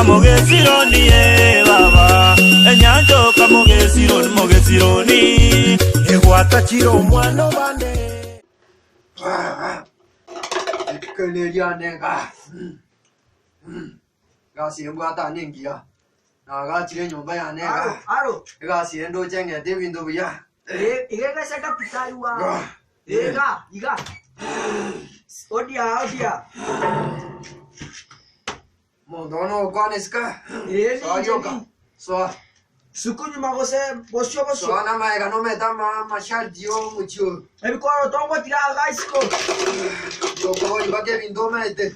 kamugesironi baba enyanjo kamugesironi egwata chiro mwana bande Kelelia nega gasi mbata ningia na gachire nyumba ya nega aro gasi endo jenge de window ya igega seta pitaiwa iga odia mondono koneska sojoka so sukunyu magose bosio so na maega no meta mashardio mucho ebikoro tongo tira gaisko yo ko iba ke window mete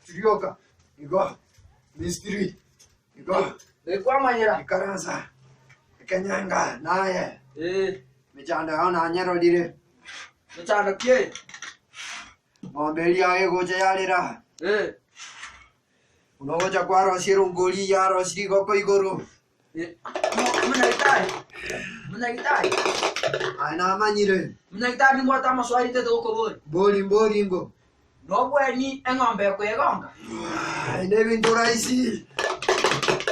Trioka igo mystery igo ekwa manyera ikaranza kanyanga naye michanda ana nyero dire mchana kie mombeli aye goje yalira unogoja kwa rosiro ngoli ya rosiri goko igoro mnagitai ana manyire mnagitai ngota maswali te doko boli ngo no bweni engombe kwegonga ine vintura isi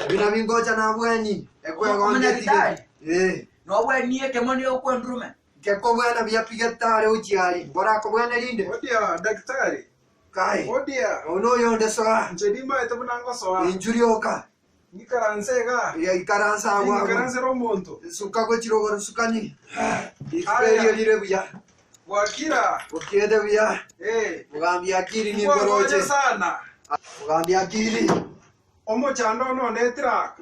bina vingoja na bweni ekwegonga tike no bweni ekemoni okwendrume keko bwana bya pigetare uchiali bora ko bwana linde odia daktari kai odia ono yonde soa njedima etabunanga soa injurioka nikaransega ya ikaransa wa nikaransero monto suka ko chirogoro sukani ikperio lire buya wakira ukiede buya mugambi akiri ni goroje sana mugambi akiri omo chando no netira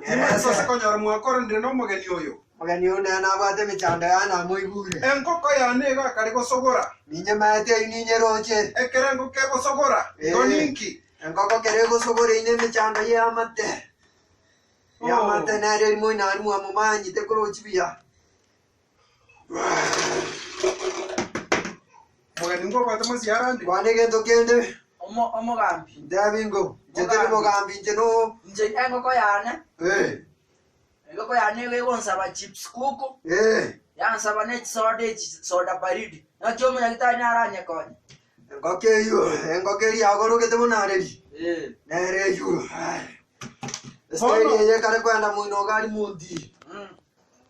sasa konyora mwakora ndire no mogeni oyo magani ona na bate michanda yana moibure enkoko ya nega kari gosogora ninye maete ninye roche ekerengo ke gosogora yoninki enkoko kere gosogora ine michanda ya mate na re mo na mu amumanyi te koro chibia mogeni ngo kwata masiarandi wane gendo kende omo gambi Davingo jetere mo gambi jeno nje engoko yane engoko yane wegonsaba chips kuku yansaba net soda baridi na chomo nyagitani aranya konye engoke ri agoro kete monareri nere yu Estere ye kare kwenda muno gali mundi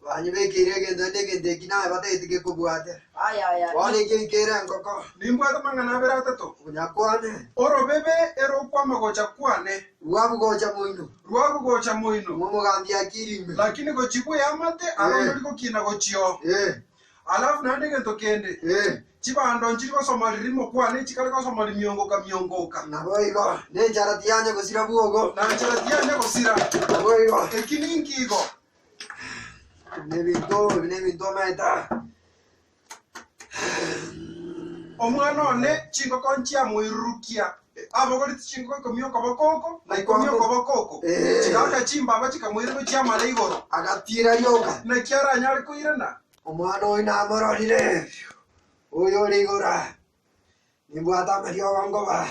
Wanyi bekire gendo ndege kina bate tike kubwate aya wale kere engoko nimbwata mangana bera tato kunyakwane oro bebe ero kwa magocha kwane ruabu gocha muino mumo gambi akiri lakini gochibu ya mate arondo liko kina gochio alafu nande gento kende chibando nchiri ko somalirimo kwane chikale ko somali miongoka naboigo ne jarati yanye gosira buogo na jarati yanye gosira naboigo ekininki go ne vinto meta omwana one chingo konchia muirukia abogori chingo komio kobokoko na ikomio kobokoko chikaka chimba abachikamwirimo chiamale igoro agatira yoka na kiara nyari kuirena omwana oina amororire oyo rigora nimbwata mario wangoba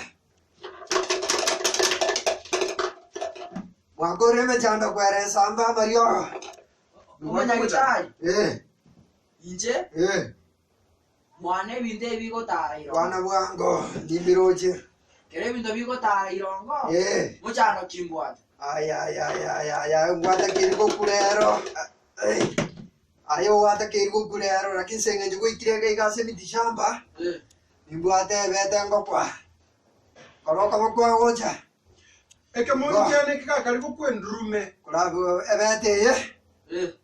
mwakore mechanda kwere samba mario umanyagitai inje mwane binde bigo tarairo wana bwango nimbiroje kere bindo bigo tarairo muchano kimbwata aya ngwata kiriko kulero ayo wata kiriko kulero lakini senge jugo ikirege igase mitishamba nimbwate bete ngokwa koro kwa gocha eke monti ane kika kari ko kwendrume kulabu ebete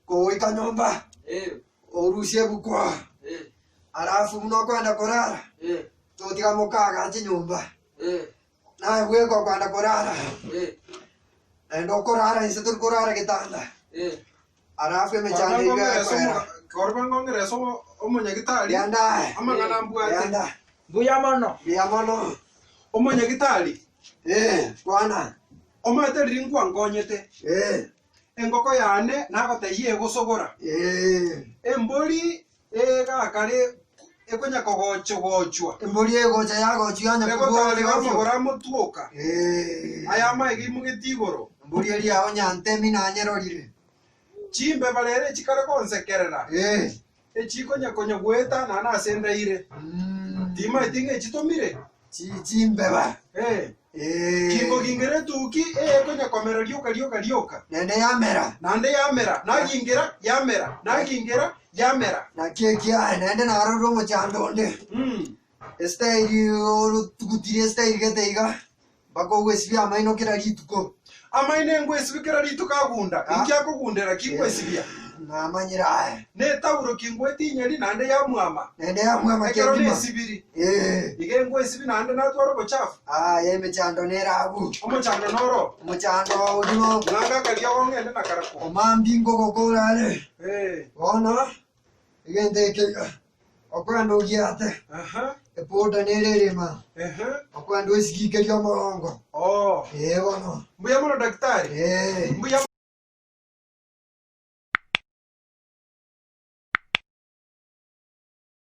ko ikanyomba orusie bukwa alafu muno kwenda korara totika mukaga chinyumba na wego kwenda korara ndo korara insetur korara kitanda alafu mechanda iga korban ngongere so omonyagitali yanda amangana mbwate yanda buyamono omonyagitali kwana omate ringwa ngonyete engoko yane nagote ye gusogora emboli gakare ekonya kogochwa emboli egocha yagochwa anya kugole gamogora mutuoka aya maigi mugitigoro emboli eri aho nyantemi na nyerorire chimbe balere chikare konsekerera echikonya konya gweta na nasendeire tima itinge chitomire chimbeba Kingo kingere tuki konya komera rioka. Nende yamera. Nande yamera. Na kingira yamera. Na kingira yamera. Na kia nende naroro mochando onde. Estairi oro tukutire estairi geteiga. Bako wesibia amaino kira rituko. Amaine ngwesibikira rituka gunda. Inkia kugundera kingwesibia. Na manyira. Ne tauro kingweti nyeri nande ya mwama. Nende ya mwama kero ne sibiri. Ige ngwesibi nande na twaro bochafu. Ye mechando nera agu. Omochando noro. Mochando odimo. Nanga kalia wongende na karako. Omambingo gokorale. Ona. Igende kega. Okwando giate. Epoda nererema. Okwando esikikeria morongo. Wono. Mbuya mono daktari. Mbuya